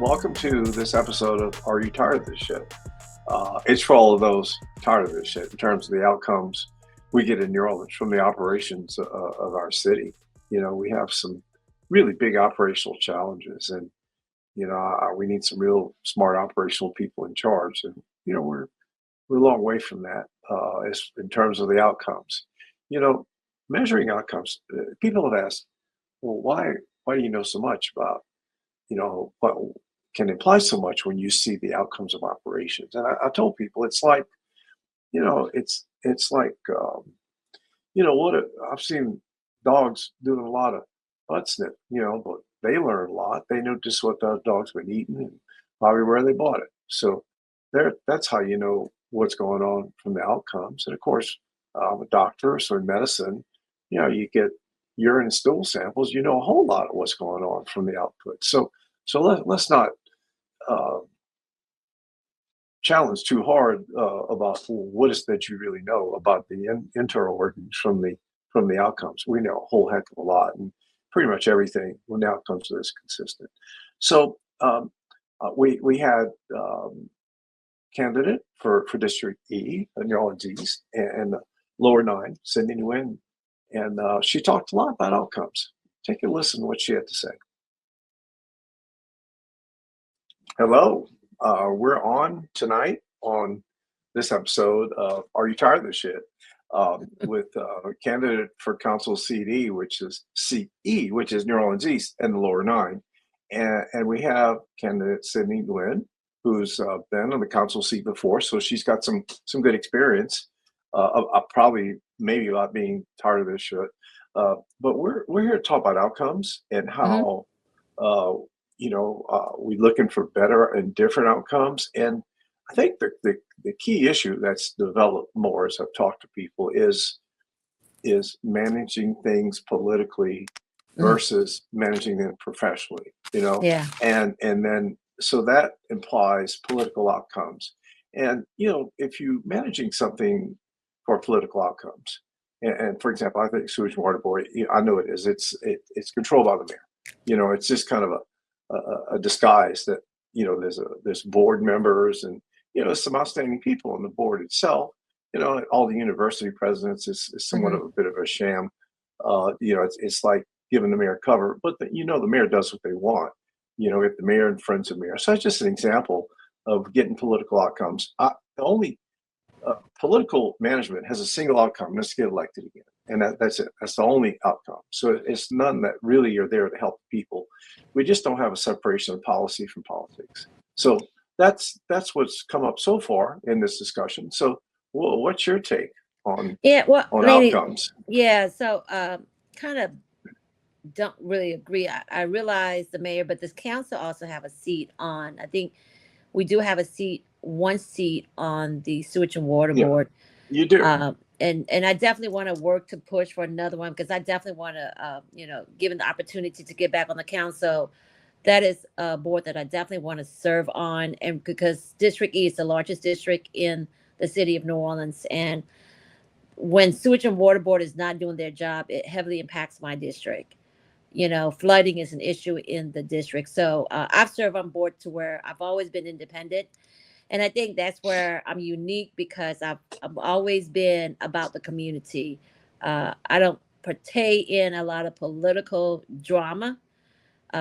Welcome to this episode of Are You Tired of This Shit? It's for all of those tired of this shit in terms of the outcomes we get in New Orleans from the operations of our city. We have some really big operational challenges, and we need some real smart operational people in charge. And we're a long way from that as in terms of the outcomes. You know, Measuring outcomes. People have asked, well, why do you know so much about what can imply so much when you see the outcomes of operations? And I told people it's like it's like I've seen dogs doing a lot of butt snip, but they learn a lot. They know just what those dogs been eating and probably where they bought it. So that's how you know what's going on from the outcomes. And of course, I'm a doctor, so in medicine, you get urine and stool samples. You know a whole lot of what's going on from the output. So let's not uh, challenge too hard about what is that you really know about the internal workings from the outcomes. We know a whole heck of a lot, and pretty much everything when the outcomes are this consistent. So we had candidate for District E, New Orleans East, and lower nine, Cyndi Nguyen, and she talked a lot about outcomes. Take a listen to what she had to say. Hello. We're on tonight on this episode of Are You Tired of This Shit? With candidate for council CD, which is CE, which is New Orleans East and the lower nine. And we have candidate Cyndi Nguyen, who's been on the council seat before. So she's got some good experience, probably maybe about being tired of this shit. But we're here to talk about outcomes and how we're looking for better and different outcomes. And I think the key issue that's developed more as I've talked to people is managing things politically versus managing them professionally, Yeah. and then so that implies political outcomes. And if you managing something for political outcomes, and for example, I think sewage and water board, I know it is. It's controlled by the mayor. It's just kind of a disguise that there's board members and some outstanding people on the board itself. All the university presidents is somewhat of a bit of a sham. It's like giving the mayor cover, but the mayor does what they want. If the mayor and friends of the mayor. So that's just an example of getting political outcomes. The only political management has a single outcome: that's to get elected again, and that's it. That's the only outcome. So it's none that really are there to help people. We just don't have a separation of policy from politics. So that's what's come up so far in this discussion. So, what's your take on Yeah. Well, Laney, outcomes? yeah. So, kind of don't really agree. I realize the mayor, but this council also have a seat on. I think we do have one seat on the sewage and water Yeah, board. you do. And I definitely want to work to push for another one because I definitely want to, given the opportunity to get back on the council, that is a board that I definitely want to serve on. And because District E is the largest district in the city of New Orleans, and when sewage and water board is not doing their job, it heavily impacts my district. Flooding is an issue in the district. So I've served on board to where I've always been independent. And I think that's where I'm unique because I've always been about the community. I don't partake in a lot of political drama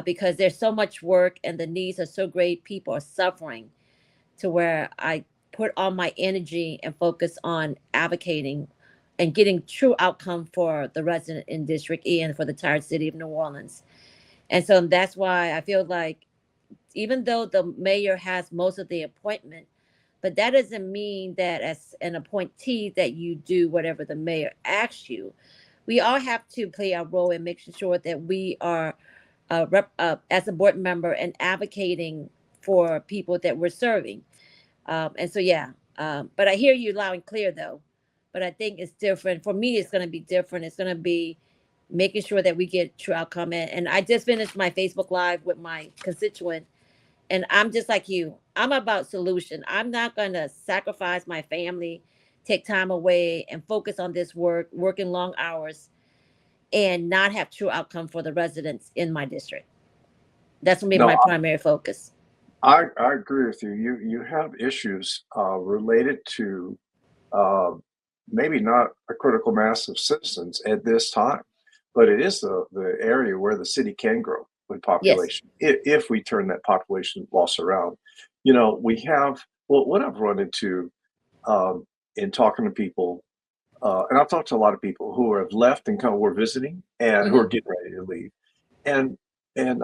because there's so much work and the needs are so great. People are suffering to where I put all my energy and focus on advocating and getting true outcome for the resident in District E and for the entire city of New Orleans. And so that's why I feel like even though the mayor has most of the appointment, but that doesn't mean that as an appointee that you do whatever the mayor asks you. We all have to play our role in making sure that we are as a board member and advocating for people that we're serving. And so, yeah, but I hear you loud and clear though. But I think it's different. For me, it's going to be different. It's going to be making sure that we get true outcome. And I just finished my Facebook Live with my constituent, and I'm just like you. I'm about solution. I'm not going to sacrifice my family, take time away, and focus on this work, working long hours, and not have true outcome for the residents in my district. That's going to be No, my primary focus. I agree with you. You have issues related to uh, maybe not a critical mass of citizens at this time, but it is the area where the city can grow with Yes. population if we turn that population loss around. You know, we have well, what I've run into in talking to people, and I've talked to a lot of people who have left and come were visiting and who are Hmm. getting ready to leave, and and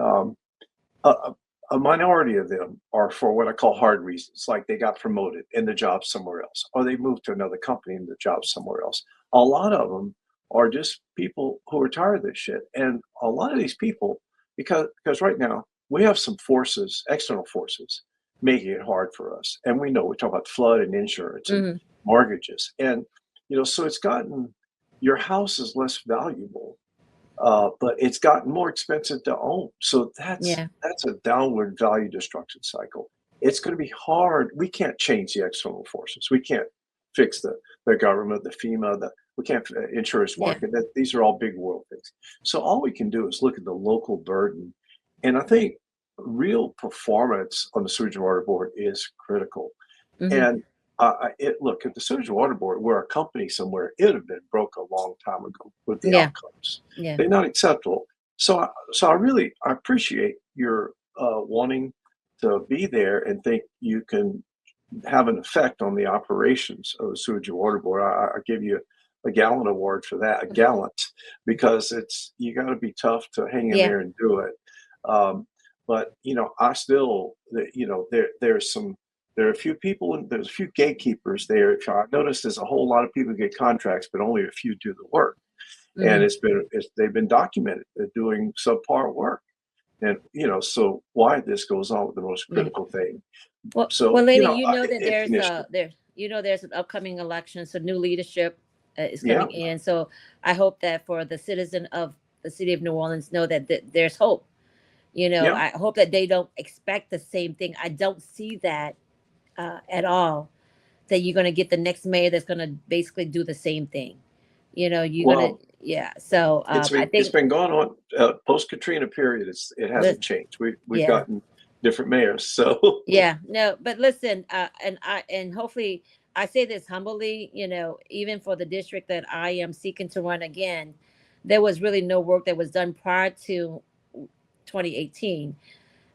a, a minority of them are for what I call hard reasons, like they got promoted in the job somewhere else, or they moved to another company in the job somewhere else. A lot of them are just people who are tired of this shit, and a lot of these people, because right now we have some forces, external forces, making it hard for us, and we know we talk about flood and insurance and Hmm. mortgages, and so it's gotten your house is less valuable but it's gotten more expensive to own. So Yeah. that's a downward value destruction cycle. It's going to be hard. We can't change the external forces. We can't fix the government, the FEMA, we can't insurance Yeah. market. These are all big world things. So all we can do is look at the local burden, and I think real performance on the sewage and water board is critical. Hmm. And look at the sewage and water board. We're a company somewhere. It'd have been broke a long time ago with the Yeah. outcomes. Yeah. They're not acceptable. So I really I appreciate your wanting to be there and think you can have an effect on the operations of the sewage and water board. I give you a gallant award for that, a gallant, because it's you got to be tough to hang in Yeah. there and do it. Um, but I still, there are a few people and there's a few gatekeepers there. I noticed there's a whole lot of people get contracts, but only a few do the work, and Hmm. they've been documented. They're doing subpar work, and so why this goes on with the most Yeah. critical thing. Well, So Laney, you know that it's an issue. there's an upcoming election, so new leadership is Yeah, coming in. So I hope that for the citizen of the city of New Orleans, know that there's hope. yeah. I hope that they don't expect the same thing. I don't see that at all. That you're gonna get the next mayor that's gonna basically do the same thing. You're gonna, Well, yeah. So I it's think been going on post Katrina period. It the hasn't changed. We've yeah. gotten different mayors. So Yeah, no, but listen, and hopefully I say this humbly, even for the district that I am seeking to run again, there was really no work that was done prior to 2018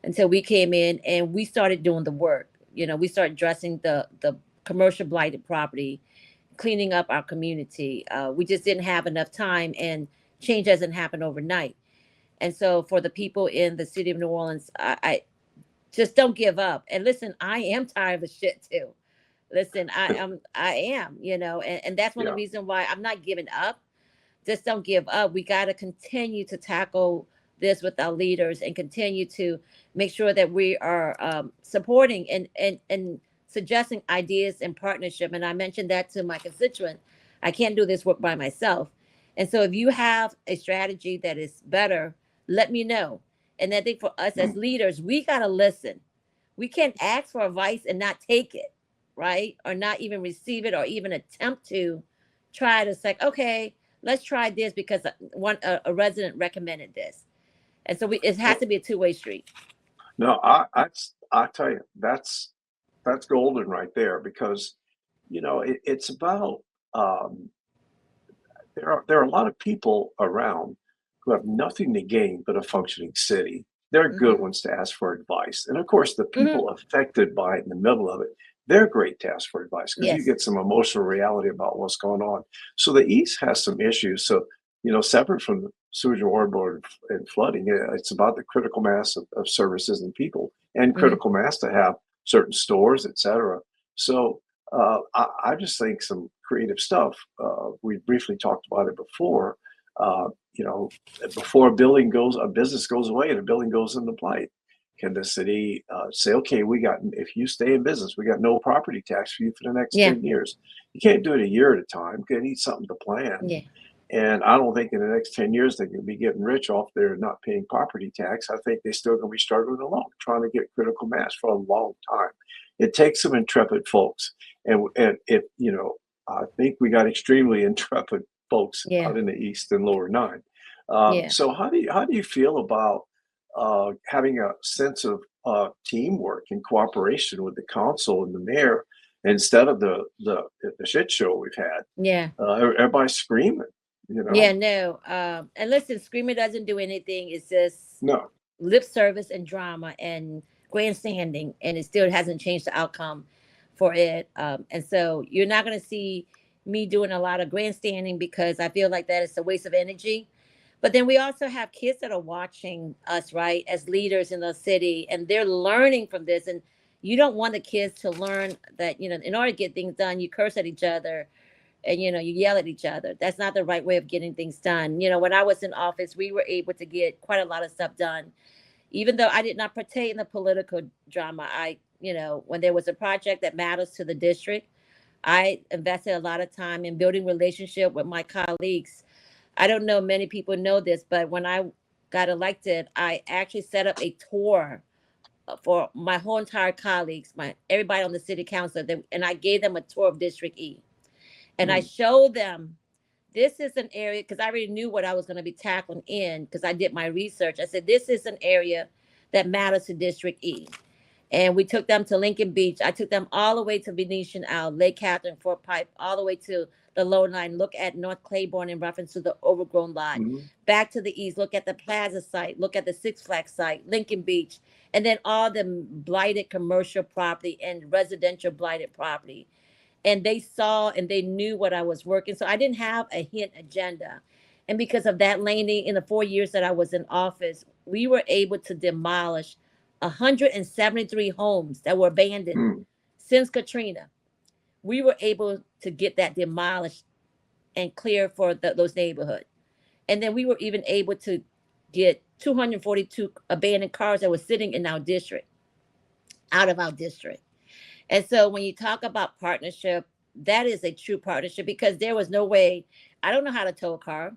until we came in and we started doing the work. We started addressing the commercial blighted property, cleaning up our community. We just didn't have enough time, and change doesn't happen overnight. And so for the people in the city of New Orleans, I just don't give up. And listen, I am tired of the shit too. Listen, I am, and that's one of yeah. the reasons why I'm not giving up. Just don't give up. We got to continue to tackle this with our leaders and continue to make sure that we are supporting and suggesting ideas and partnership. And I mentioned that to my constituent. I can't do this work by myself. And so if you have a strategy that is better, let me know. And I think for us as Mm. leaders, we got to listen. We can't ask for advice and not take it, right? Or not even receive it or even attempt to try to say, okay, let's try this because a resident recommended this. And so it has Well, to be a two-way street. no, I tell you, that's golden right there because it's about um, there are a lot of people around who have nothing to gain but a functioning city. They're Hmm. good ones to ask for advice, and of course, the Hmm. people affected by it in the middle of it, they're great to ask for advice because you Yes. get some emotional reality about what's going on. So the East has some issues. So separate from the sewage and water board and flooding, it's about the critical mass of services and people, and Hmm. critical mass to have certain stores, et cetera. So I just think some creative stuff. We briefly talked about it before. Uh, you know, before a business goes away and a building goes into blight, can the city say, okay, if you stay in business, we got no property tax for you for the next Yeah. 10 years. You can't do it a year at a time. You need something to plan. Yeah. And I don't think in the next 10 years they're going to be getting rich off their not paying property tax. I think they're still going to be struggling along, trying to get critical mass for a long time. It takes some intrepid folks. And if, I think we got extremely intrepid folks Yeah. out in the East and Lower Nine. Yeah. So how do you feel about having a sense of teamwork and cooperation with the council and the mayor instead of the shit show we've had. Yeah. Everybody's screaming, you know? Yeah, no. And listen, screaming doesn't do anything. It's just No. lip service and drama and grandstanding, and it still hasn't changed the outcome for it. And so you're not going to see me doing a lot of grandstanding because I feel like that is a waste of energy. But then we also have kids that are watching us, right, as leaders in the city, and they're learning from this. And you don't want the kids to learn that, in order to get things done, you curse at each other and, you yell at each other. That's not the right way of getting things done. When I was in office, we were able to get quite a lot of stuff done. Even though I did not partake in the political drama, when there was a project that matters to the district, I invested a lot of time in building relationship with my colleagues. I don't know many people know this, but when I got elected, I actually set up a tour for my whole entire colleagues, everybody on the city council, and I gave them a tour of District E. And I showed them this is an area, because I already knew what I was going to be tackling in, because I did my research. I said, this is an area that matters to District E. And we took them to Lincoln Beach. I took them all the way to Venetian Isle, Lake Catherine, Fort Pipe, all the way to the Low Line, look at North Claiborne in reference to the overgrown lot. Back to the east, look at the Plaza site, look at the Six Flags site, Lincoln Beach, and then all the blighted commercial property and residential blighted property. And they saw and they knew what I was working. So I didn't have a hidden agenda. And because of that, Laney, in the 4 years that I was in office, we were able to demolish 173 homes that were abandoned since Katrina. We were able to get that demolished and clear for those neighborhoods. And then we were even able to get 242 abandoned cars that were sitting in our district, out of our district. And so when you talk about partnership, that is a true partnership, because there was no way, I don't know how to tow a car,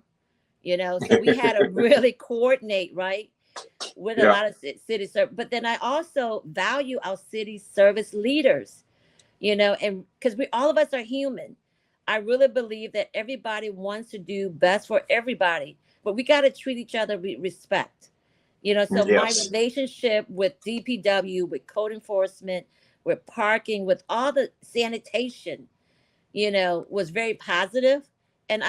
so we had to really coordinate, right, with a lot of city service. But then I also value our city service leaders, and because all of us are human. I really believe that everybody wants to do best for everybody, but we got to treat each other with respect. So my relationship with DPW, with code enforcement, with parking, with all the sanitation, was very positive. And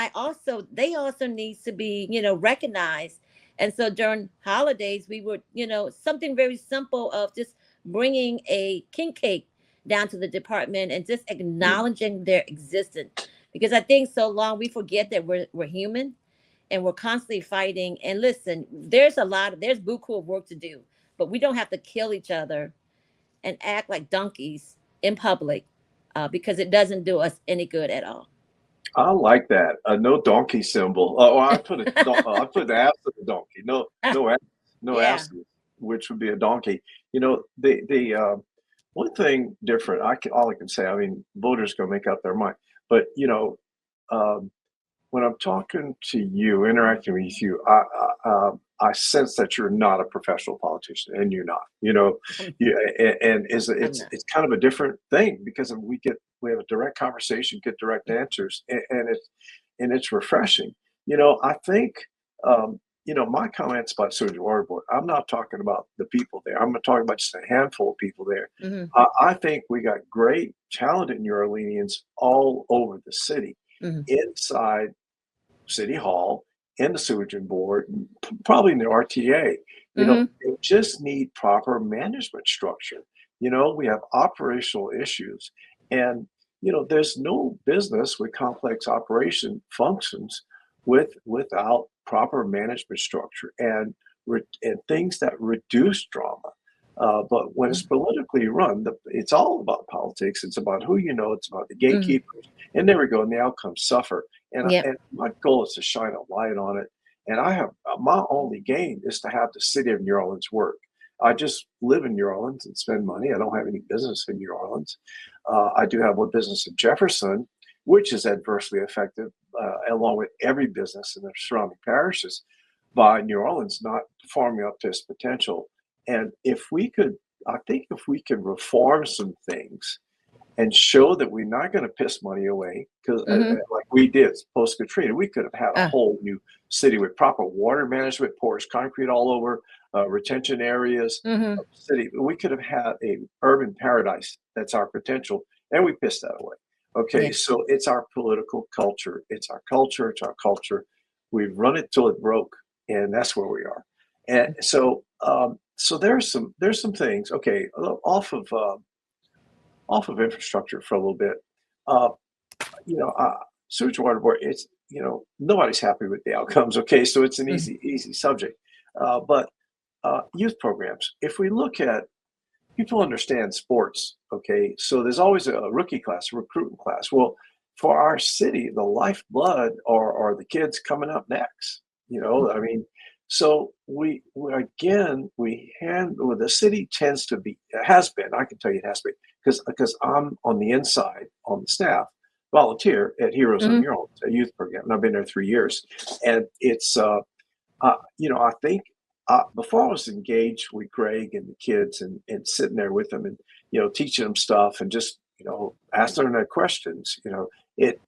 they also needs to be, recognized. And so during holidays, we would, something very simple of just bringing a king cake down to the department and just acknowledging their existence. Because I think so long we forget that we're human and we're constantly fighting. And listen, there's buku of work to do, but we don't have to kill each other and act like donkeys in public, because it doesn't do us any good at all. I like that. No donkey symbol. Oh, I put the ass of the donkey. No ass, which would be a donkey. The one thing different. All I can say. I mean, voters gonna make up their mind. But when I'm talking to you, interacting with you, I sense that you're not a professional politician, and you're not. And it's kind of a different thing, because we have a direct conversation, get direct answers, and it's refreshing. I think my comments about Sewage Water Board, I'm not talking about the people there. I'm talking about just a handful of people there. I think we got great, talented New Orleanians all over the city, inside City Hall, in the Sewage Board, probably in the RTA. They just need proper management structure. We have operational issues, and there's no business with complex operation functions without proper management structure and things that reduce drama. But when it's politically run, it's all about politics. It's about who it's about the gatekeepers, and there we go, and the outcomes suffer. And my goal is to shine a light on it. And I have my only gain is to have the city of New Orleans work. I just live in New Orleans and spend money. I don't have any business in New Orleans. I do have one business in Jefferson, which is adversely affected, along with every business in the surrounding parishes, by New Orleans not performing up to its potential. And I think if we could reform some things and show that we're not going to piss money away, because like we did post Katrina, we could have had a whole new city with proper water management, porous concrete all over, retention areas Mm-hmm. of the city. We could have had a urban paradise. That's our potential, and we pissed that away. Okay, Yeah. so it's our political culture. It's our culture. It's our culture. We've run it till it broke, and that's where we are. And so there's some things. Okay, off of infrastructure for a little bit. Uh, you know, sewage water board. It's nobody's happy with the outcomes. Okay, so it's an Mm-hmm. easy subject. But youth programs. If we look at people understand sports, okay, so there's always a rookie class, a recruiting class. Well, for our city, the lifeblood are the kids coming up next. I mean, so we again we hand well, the city tends to be has been. I can tell you it has been because I'm on the inside on the staff, volunteer at Heroes on Mm-hmm. Murals, a youth program, and I've been there 3 years, and it's I think before I was engaged with Greg and the kids and sitting there with them and teaching them stuff and just asking them questions. It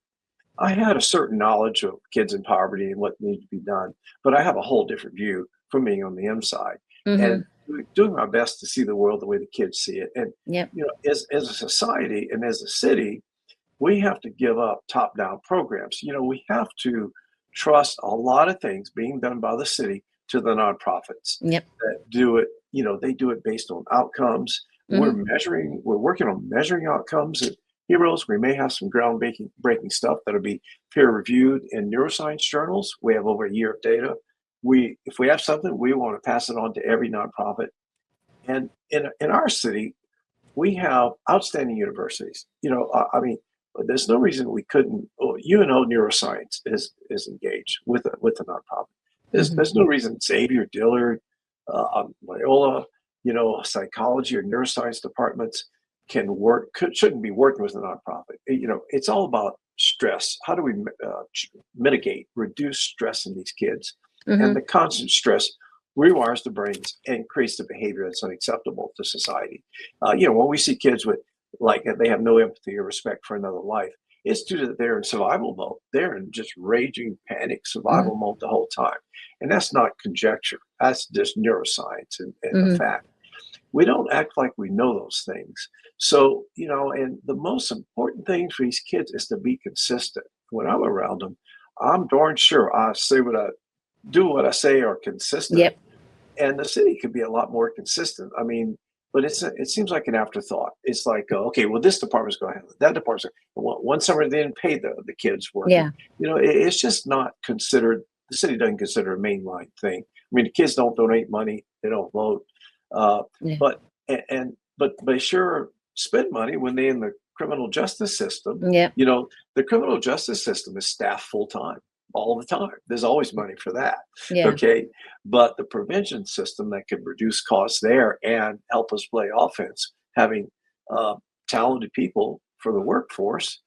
I had a certain knowledge of kids in poverty and what needed to be done, but I have a whole different view from being on the inside Mm-hmm. and doing my best to see the world the way the kids see it. And Yep. as a society and as a city, we have to give up top-down programs. We have to trust a lot of things being done by the city to the nonprofits Yep. that do it. They do it based on outcomes. Mm-hmm. We're working on measuring outcomes at Heroes. We may have some breaking stuff that'll be peer reviewed in neuroscience journals. We have over a year of data. If we have something, we want to pass it on to every nonprofit. And in our city, we have outstanding universities. I mean, there's no reason we couldn't. UNO Neuroscience is engaged with a nonprofit. Mm-hmm. There's no reason Xavier Dillard, Loyola, psychology or neuroscience departments shouldn't be working with a nonprofit. It's all about stress. How do we mitigate, reduce stress in these kids? And Mm-hmm. the constant stress rewires the brains and creates the behavior that's unacceptable to society. When we see kids with they have no empathy or respect for another life, it's due to they're in survival mode. They're in just raging panic Mm-hmm. survival mode the whole time. And that's not conjecture. That's just neuroscience and a Mm-hmm. fact. We don't act like we know those things. So, and the most important thing for these kids is to be consistent. When I'm around them, I'm darn sure I do what I say are consistent, Yep. and the city could be a lot more consistent. I mean, but it seems like an afterthought. It's like, okay, well, this department's going to handle it. That department's one summer they didn't pay the kids working. Yeah. It's just not considered. The city doesn't consider a mainline thing. I mean, the kids don't donate money. They don't vote. Yeah. But but they sure spend money when they in the criminal justice system. Yep. The criminal justice system is staffed full time all the time. There's always money for that. Yeah. Okay. But the prevention system that could reduce costs there and help us play offense, having talented people for the workforce,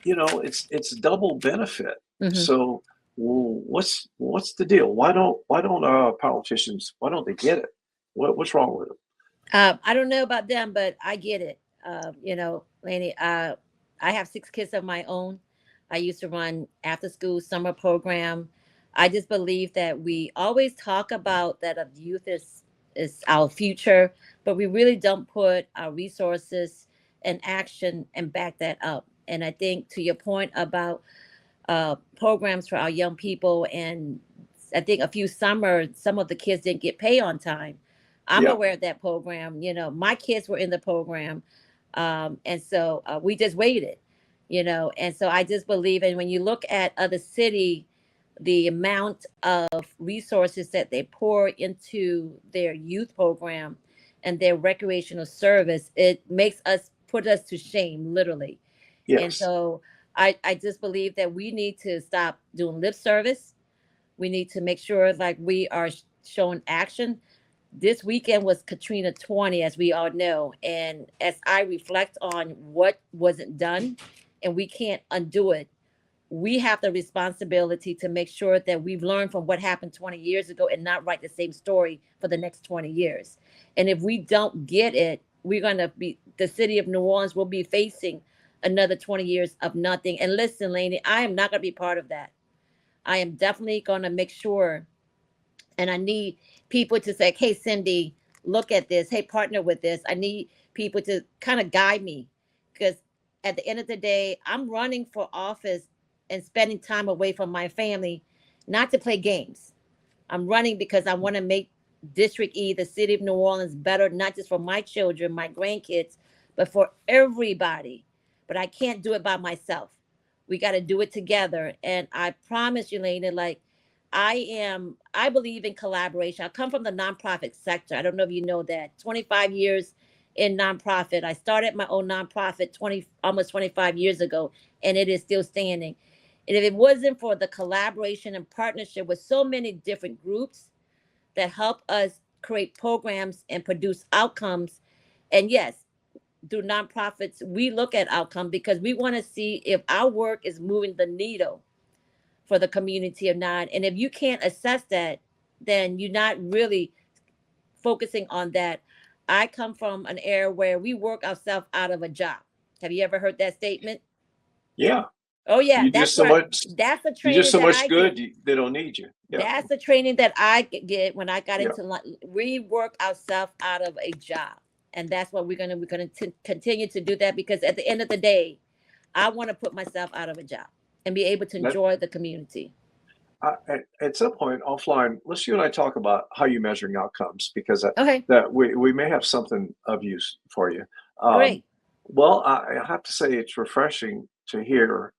it's double benefit. Mm-hmm. So what's the deal? Why don't politicians, why don't they get it? What's wrong with them? I don't know about them, but I get it. Laney, I have 6 kids of my own. I used to run after school summer program. I just believe that we always talk about that of youth is our future, but we really don't put our resources and action and back that up. And I think to your point about programs for our young people, and I think a few summers, some of the kids didn't get paid on time. I'm Yeah, aware of that program. My kids were in the program, and so we just waited. And so I just believe, and when you look at other city, the amount of resources that they pour into their youth program and their recreational service, it makes us put us to shame, literally. And yes, so I just believe that we need to stop doing lip service. We need to make sure like we are showing action. This weekend was Katrina 20, as we all know. And as I reflect on what wasn't done, and we can't undo it, we have the responsibility to make sure that we've learned from what happened 20 years ago and not write the same story for the next 20 years. And if we don't get it, the city of New Orleans will be facing another 20 years of nothing. And listen, Laney, I am not going to be part of that. I am definitely going to make sure And I need people to say, hey, Cyndi, look at this. Hey, partner with this. I need people to kind of guide me, because at the end of the day, I'm running for office and spending time away from my family, not to play games. I'm running because I want to make District E, the city of New Orleans, better, not just for my children, my grandkids, but for everybody. But I can't do it by myself. We got to do it together. And I promise you, Lena, like, I believe in collaboration. I come from the nonprofit sector. I don't know if you know that. 25 years in nonprofit. I started my own nonprofit almost 25 years ago, and it is still standing. And if it wasn't for the collaboration and partnership with so many different groups that help us create programs and produce outcomes, and yes, through nonprofits, we look at outcome because we want to see if our work is moving the needle for the community or not. And if you can't assess that, then you're not really focusing on that. I come from an era where we work ourselves out of a job. Have you ever heard that statement? Yeah. Oh yeah, You just so much. that's the You're just training so that much I good. get. They don't need you. Yeah. That's the training that I get when I got Yeah. into we work ourselves out of a job, and that's what we're gonna continue to do that, because at the end of the day, I want to put myself out of a job and be able to That enjoy the community. at some point offline, let's you and I talk about how you're measuring outcomes, because Okay, that we may have something of use for you. Um, great. well, I have to say it's refreshing to hear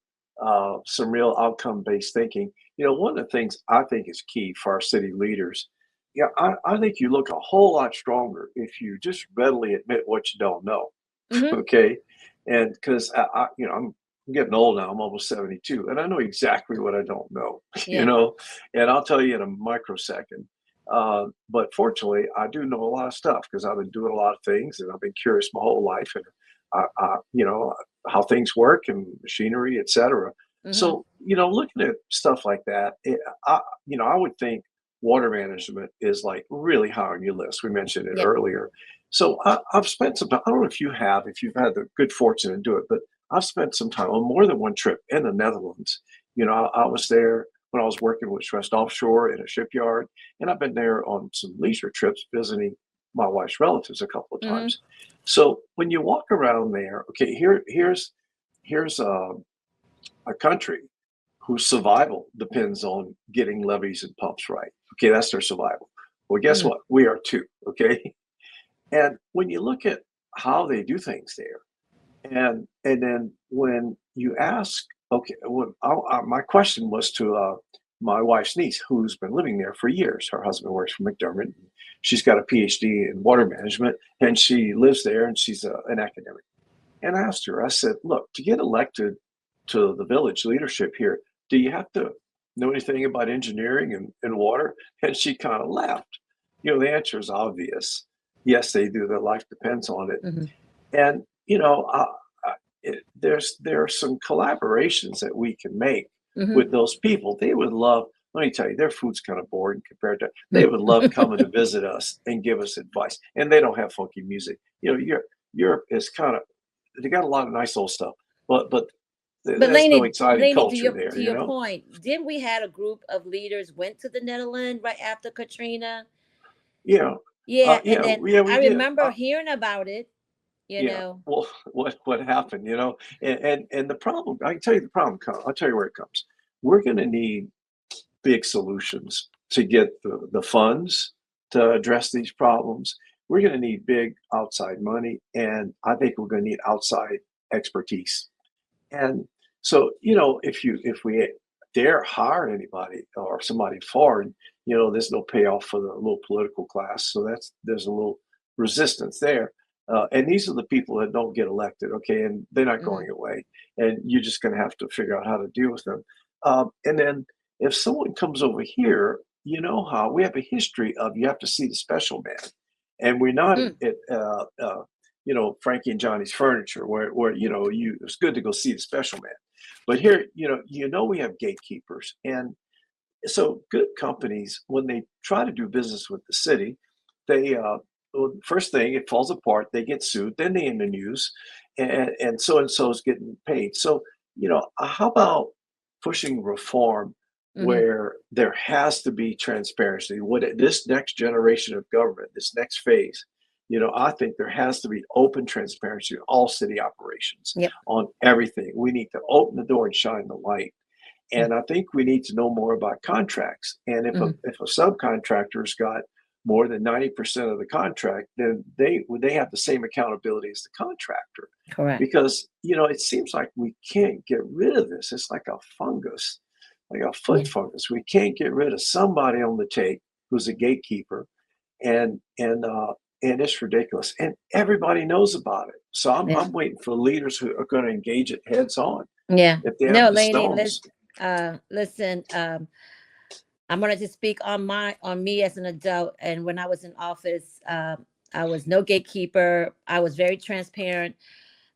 some real outcome-based thinking. You know, one of the things I think is key for our city leaders. Yeah, I think you look a whole lot stronger if you just readily admit what you don't know. Mm-hmm. Okay, and because you know, I'm getting old now. I'm almost 72, and I know exactly what I don't know. You Yeah. know, and I'll tell you in a microsecond. But fortunately, I do know a lot of stuff because I've been doing a lot of things, and I've been curious my whole life, and you know how things work and machinery, etc. Mm-hmm. So you know, looking at stuff like that, you know, I would think water management is like really high on your list. We mentioned it Yeah. earlier. So I've spent some time. I don't know if you have, if you've had the good fortune to do it, but I've spent some time on more than one trip in the Netherlands. You know, I was there when I was working with Stressed Offshore in a shipyard, and I've been there on some leisure trips visiting my wife's relatives a couple of Mm-hmm. times. So when you walk around there, okay, here's a country whose survival depends on getting levees and pumps right. Okay, that's their survival. Well, guess Mm-hmm. what? We are too. Okay, and when you look at how they do things there, and then when you ask, okay, my question was to my wife's niece, who's been living there for years. Her husband works for McDermott. She's got a PhD in water management, and she lives there, and she's an academic. And I asked her, I said, look, to get elected to the village leadership here, do you have to know anything about engineering and water? And she kind of laughed. You know, the answer is obvious. Yes, they do. Their life depends on it. Mm-hmm. And, you know, there are some collaborations that we can make Mm-hmm. with those people. They would love, let me tell you, their food's kind of boring compared to, they would love coming to visit us and give us advice. And they don't have funky music. You know, Europe is kind of, they got a lot of nice old stuff, but But there's no Laney, exciting Laney, culture there, to you your know? point, didn't we had a group of leaders went to the Netherlands right after Katrina? You know, Yeah, and then yeah, we I did. remember hearing about it. You Yeah. know. Well, what happened, you know? And the problem, I can tell you the problem comes. I'll tell you where it comes. We're going to need big solutions to get the funds to address these problems. We're going to need big outside money, and I think we're going to need outside expertise. And so, you know, if we dare hire anybody or somebody foreign, you know, there's no payoff for the little political class. So there's a little resistance there. And these are the people that don't get elected, okay, and they're not Mm-hmm. going away. And you're just going to have to figure out how to deal with them. And then if someone comes over here, you know how we have a history of you have to see the special man, and we're not Mm. at you know, Frankie and Johnny's Furniture, where you know it's good to go see the special man. But here, you know, we have gatekeepers, and so good companies when they try to do business with the city, they well, first thing it falls apart, they get sued, then they in the news, and so is getting paid. So you know, how about pushing reform Hmm. where there has to be transparency. This next generation of government, this next phase, I think there has to be open transparency in all city operations Yep. on everything. We need to open the door and shine the light. And I think we need to know more about contracts. And if a Hmm. if a subcontractor's got more than 90% of the contract, then they have the same accountability as the contractor. Correct. Because it seems like we can't get rid of this. It's like a fungus, like a Yeah. foot fungus. We can't get rid of somebody on the take who's a gatekeeper, and it's ridiculous. And everybody knows about it. So Yeah. I'm waiting for leaders who are going to engage it heads on Yeah. if they have No, the Laney, stones. listen, I'm gonna just speak on me as an adult. And when I was in office, I was no gatekeeper. I was very transparent.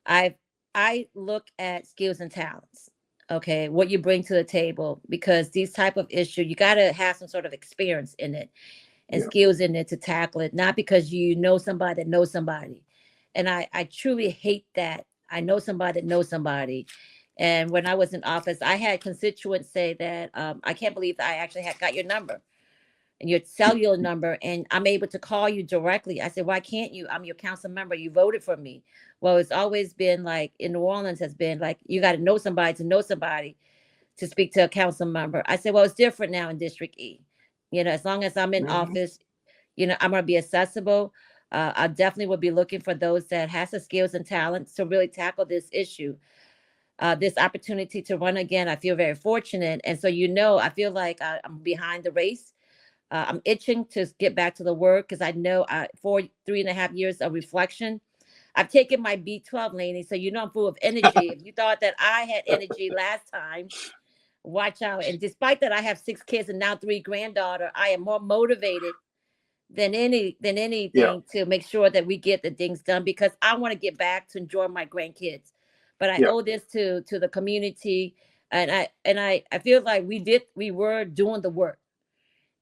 I I look at skills and talents. Okay, what you bring to the table, because these type of issue, you got to have some sort of experience in it and Yeah. skills in it to tackle it, not because you know somebody that knows somebody. And I truly hate that. I know somebody that knows somebody. And when I was in office, I had constituents say that, I can't believe that I actually had got your number and your cellular number, and I'm able to call you directly. I said, why can't you? I'm your council member. You voted for me. Well, it's always been like in New Orleans has been like, you got to know somebody to speak to a council member. I said, well, it's different now in District E. As long as I'm in Mhm. office, I'm going to be accessible. I definitely would be looking for those that has the skills and talents to really tackle this issue. This opportunity to run again, I feel very fortunate. And so, I feel like I'm behind the race. I'm itching to get back to the work because I know for 3.5 years of reflection, I've taken my B12, Laney. So, I'm full of energy. If you thought that I had energy last time, watch out. And despite that, I have 6 kids and now 3 granddaughter. I am more motivated than Yeah. anything to make sure that we get the things done, because I want to get back to enjoy my grandkids. But I Yeah. owe this to the community, and I feel like we were doing the work.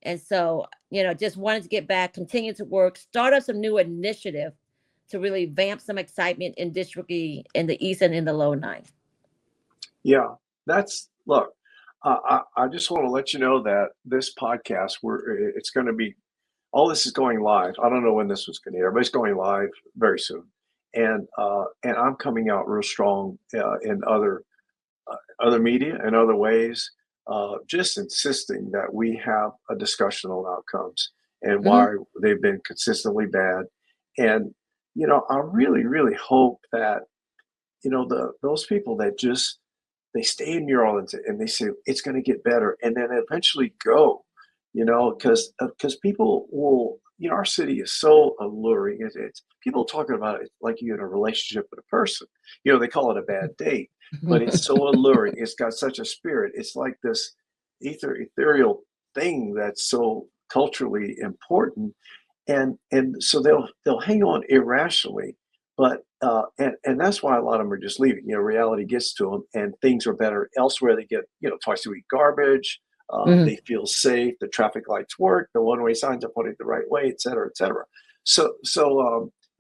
And so, just wanted to get back, continue to work, start up some new initiative to really vamp some excitement in District E, in the East and in the Low Nine. Yeah. Look, I just want to let you know that this podcast, it's going to be, all this is going live. I don't know when this was going to air, but it's going live very soon. And I'm coming out real strong in other media and other ways, just insisting that we have a discussion on outcomes and Hmm. why they've been consistently bad. And I really, really hope that those people that just they stay in New Orleans and they say it's going to get better, and then eventually go, because people will. Our city is so alluring. It's people talking about it like you're in a relationship with a person. They call it a bad date, but it's so alluring. It's got such a spirit. It's like this ethereal thing that's so culturally important, and so they'll hang on irrationally, but and that's why a lot of them are just leaving. Reality gets to them, and things are better elsewhere. They get twice a week garbage. Hmm. They feel safe. The traffic lights work. The one way signs are pointing the right way, et cetera, et cetera. So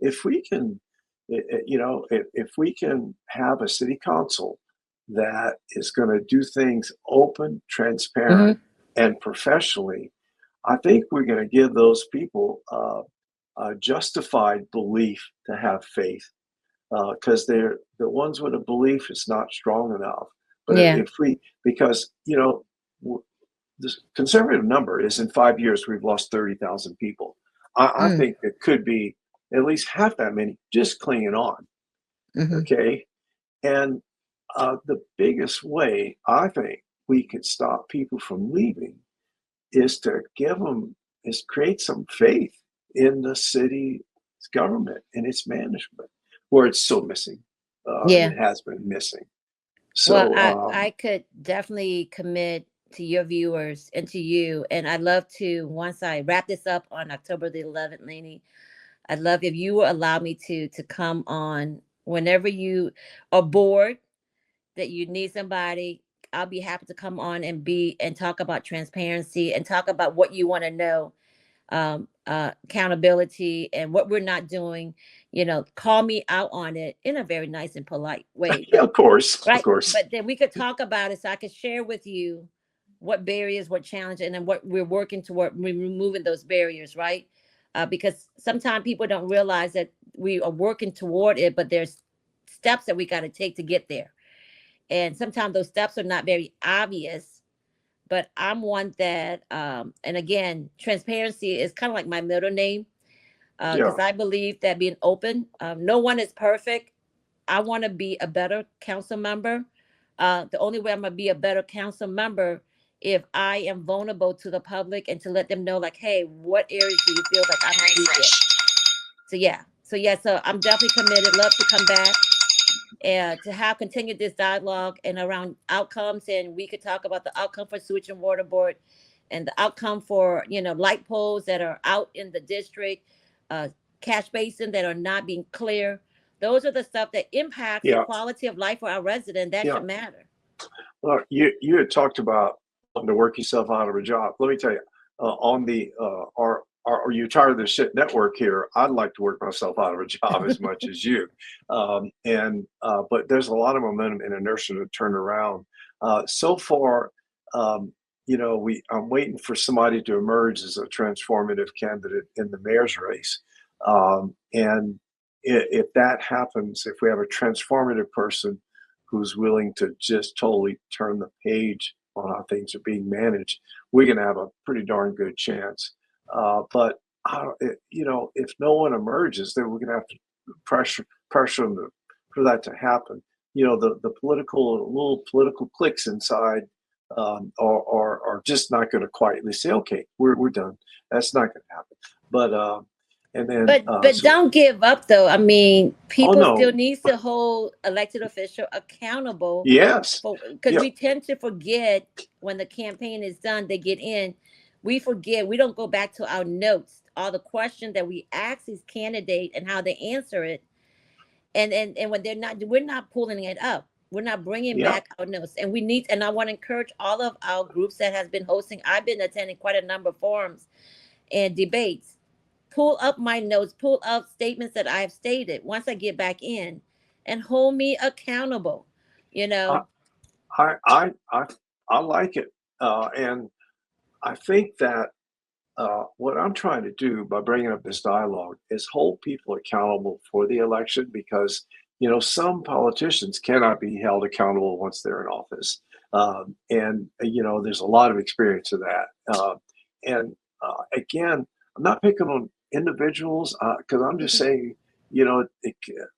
if we can, if we can have a city council that is going to do things open, transparent, Hmm. and professionally, I think we're going to give those people a justified belief to have faith, because they're the ones with a belief is not strong enough. But Yeah. if we, because the conservative number is in 5 years we've lost 30,000 people. I Mm. think it could be at least half that many just clinging on. Hmm. Okay, and the biggest way I think we could stop people from leaving is to give them is create some faith in the city's government and its management, where it's still missing, and Yeah. it has been missing. Well, So I could definitely commit to your viewers and to you. And I'd love to, once I wrap this up on October the 11th, Laney, I'd love if you will allow me to come on whenever you are bored, that you need somebody. I'll be happy to come on and talk about transparency and talk about what you want to know, accountability and what we're not doing. Call me out on it in a very nice and polite way, yeah, but of course, of right. course. But then we could talk about it, so I could share with you what barriers, what challenge, and then what we're working toward removing those barriers, right? Because sometimes people don't realize that we are working toward it, but there's steps that we got to take to get there. And sometimes those steps are not very obvious, but I'm one that, and again, transparency is kind of like my middle name, Yeah. because I believe that being open, no one is perfect. I want to be a better council member. The only way I'm gonna be a better council member if I am vulnerable to the public and to let them know, like, hey, what areas do you feel like I can tweak in? So I'm definitely committed. Love to come back and to have continued this dialogue and around outcomes, and we could talk about the outcome for sewage and water board and the outcome for light poles that are out in the district, uh catch basin that are not being clear. Those are the stuff that impacts the Yeah. quality of life for our resident. That Yeah. should matter. Well, you had talked about wanting to work yourself out of a job. Let me tell you, on the are you tired of the shit network here? I'd like to work myself out of a job as much as you. And but there's a lot of momentum and inertia to turn around. So far, I'm waiting for somebody to emerge as a transformative candidate in the mayor's race. And if that happens, if we have a transformative person who's willing to just totally turn the page on how things are being managed, we're going to have a pretty darn good chance. But if no one emerges, then we're going to have to pressure them for that to happen. The little political cliques inside are just not going to quietly say, okay, we're done. That's not going to happen. But and then But don't give up though. I mean, oh people still no, needs to hold elected official accountable yes, for, because yeah, we tend to forget when the campaign is done, they get in. We forget, we don't go back to our notes, all the questions that we ask these candidates and how they answer it. And when they're not, we're not pulling it up. We're not bringing yeah, back our notes. And we need, and I want to encourage all of our groups that has been hosting. I've been attending quite a number of forums and debates. Pull up my notes, pull up statements that I've stated once I get back in, and hold me accountable. You I know, I I I, I like it, and I think that what I'm trying to do by bringing up this dialogue is hold people accountable for the election because some politicians cannot be held accountable once they're in office, and there's a lot of experience of that. And again, I'm not picking on individuals because I'm just mhm, saying,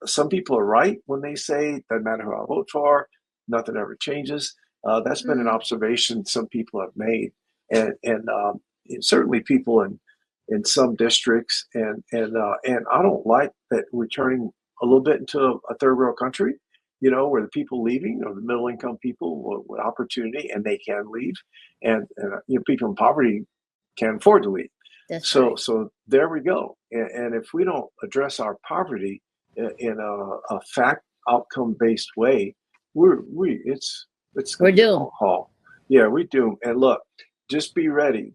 some people are right when they say doesn't matter who I vote for, nothing ever changes. That's been an mhm. observation some people have made, and certainly people in some districts, and I don't like that we're turning a little bit into a third world country, where the people leaving are the middle income people with opportunity and they can leave, and people in poverty can't afford to leave. That's So right. so there we go. And if we don't address our poverty in a fact outcome based way, it's going We're to be a doomed. long haul. Yeah, we do. And look, just be ready.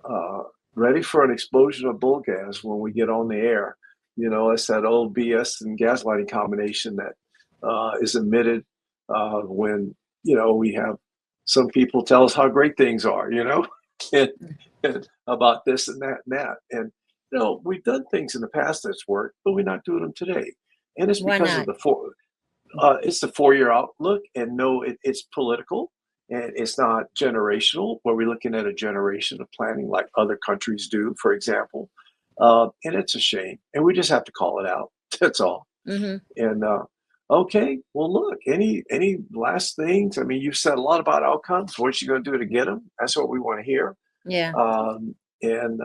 Uh, ready for an explosion of bull gas when we get on the air. It's that old BS and gaslighting combination that is emitted when we have some people tell us how great things are, and, and about this and that and that. And we've done things in the past that's worked, but we're not doing them today. And it's Why because of not? it's the 4 year outlook, and no, it's political and it's not generational, where we're looking at a generation of planning like other countries do, for example. And it's a shame, and we just have to call it out. That's all. Hmm. And okay, well, look, any last things? I mean, you've said a lot about outcomes. What you going to do to get them? That's what we want to hear. Yeah. And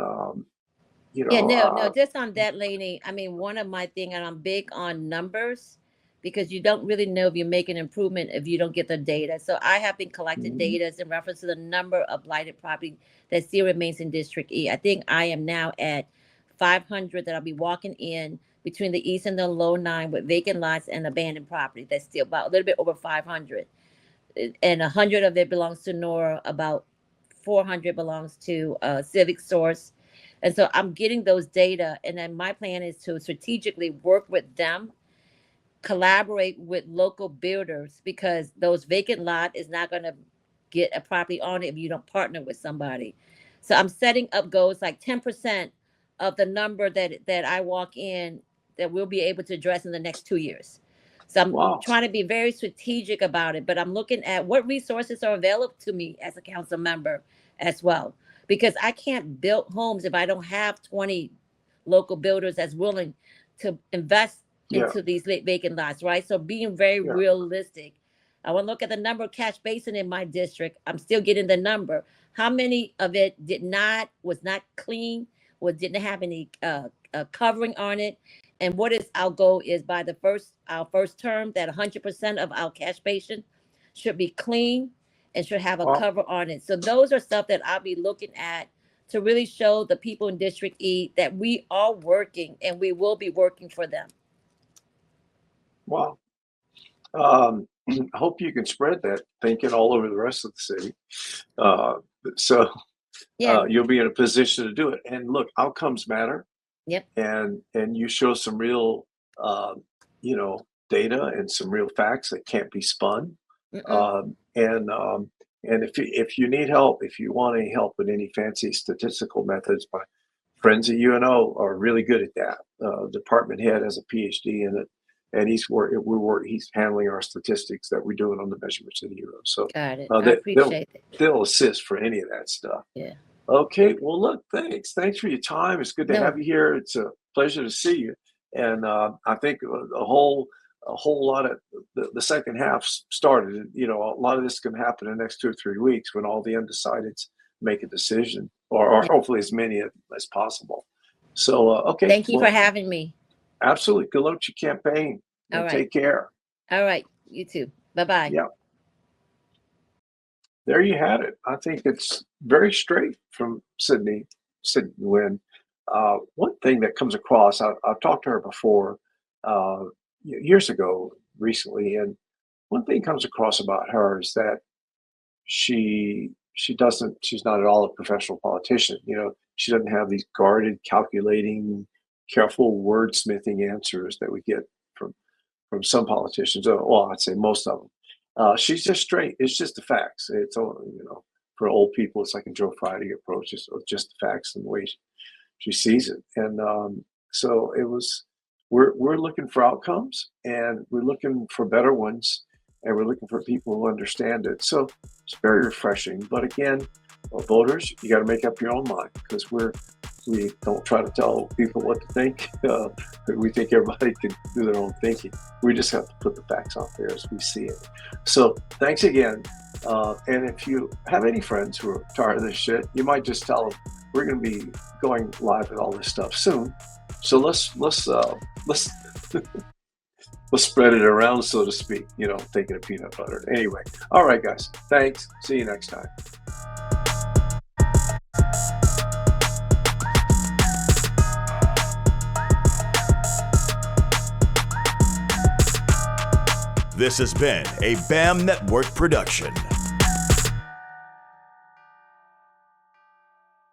Yeah, no, no, just on that, Laney. I mean, one of my thing, and I'm big on numbers because you don't really know if you're making improvement if you don't get the data. So I have been collecting mhm, data in reference to the number of blighted property that still remains in District E. I think I am now at 500 that I'll be walking in between the east and the low nine with vacant lots and abandoned property. That's still about a little bit over 500, and 100 of it belongs to Nora. About 400 belongs to Civic Source. And so I'm getting those data, and then my plan is to strategically work with them, collaborate with local builders, because those vacant lot is not going to get a property on it if you don't partner with somebody. So I'm setting up goals like 10% of the number that I walk in that we'll be able to address in the next 2 years. So I'm Wow. trying to be very strategic about it, but I'm looking at what resources are available to me as a council member as well, because I can't build homes if I don't have 20 local builders that's willing to invest Yeah. into these vacant lots, right? So being very Yeah. realistic. I want to look at the number of cash basin in my district. I'm still getting the number. How many of it was not clean, or didn't have any covering on it? And what is our goal is by our first term that 100% of our cash basin should be clean and should have a Wow. cover on it. So those are stuff that I'll be looking at to really show the people in District E that we are working and we will be working for them. Wow. I hope you can spread that thinking all over the rest of the city. So Yeah. you'll be in a position to do it. And look, outcomes matter. Yep. And you show some real, data and some real facts that can't be spun. And if you need help, if you want any help with any fancy statistical methods, my friends at UNO are really good at that. Department head has a PhD in it, and he's handling our statistics that we're doing on the measurements of the euro. So got it. I appreciate it. They'll assist for any of that stuff. Yeah. Okay. Well, look, thanks for your time. It's good to have you here. It's a pleasure to see you. And I think a whole lot of the second half started. A lot of this is going to happen in the next 2 or 3 weeks when all the undecideds make a decision, or hopefully as many as possible. So, okay. Thank you for having me. Absolutely. Good luck to your campaign. All right. Take care. All right. You too. Bye-bye. Yeah. There you had it. I think it's very straight from Cyndi Nguyen. One thing that comes across, I've talked to her before years ago recently, and one thing comes across about her is that she's not at all a professional politician. She doesn't have these guarded, calculating, careful wordsmithing answers that we get from some politicians. Well, I'd say most of them. She's just straight. It's just the facts. It's all, for old people, it's like a Joe Friday approach. It's just the facts and the way she sees it. And so we're looking for outcomes, and we're looking for better ones, and we're looking for people who understand it. So it's very refreshing. But again, voters, you got to make up your own mind, because we don't try to tell people what to think. We think everybody can do their own thinking. We just have to put the facts out there as we see it. So thanks again. And if you have any friends who are tired of this shit, you might just tell them we're going to be going live and all this stuff soon. So let's spread it around, so to speak. Thinking of peanut butter. Anyway, all right, guys. Thanks. See you next time. This has been a BAM Network production.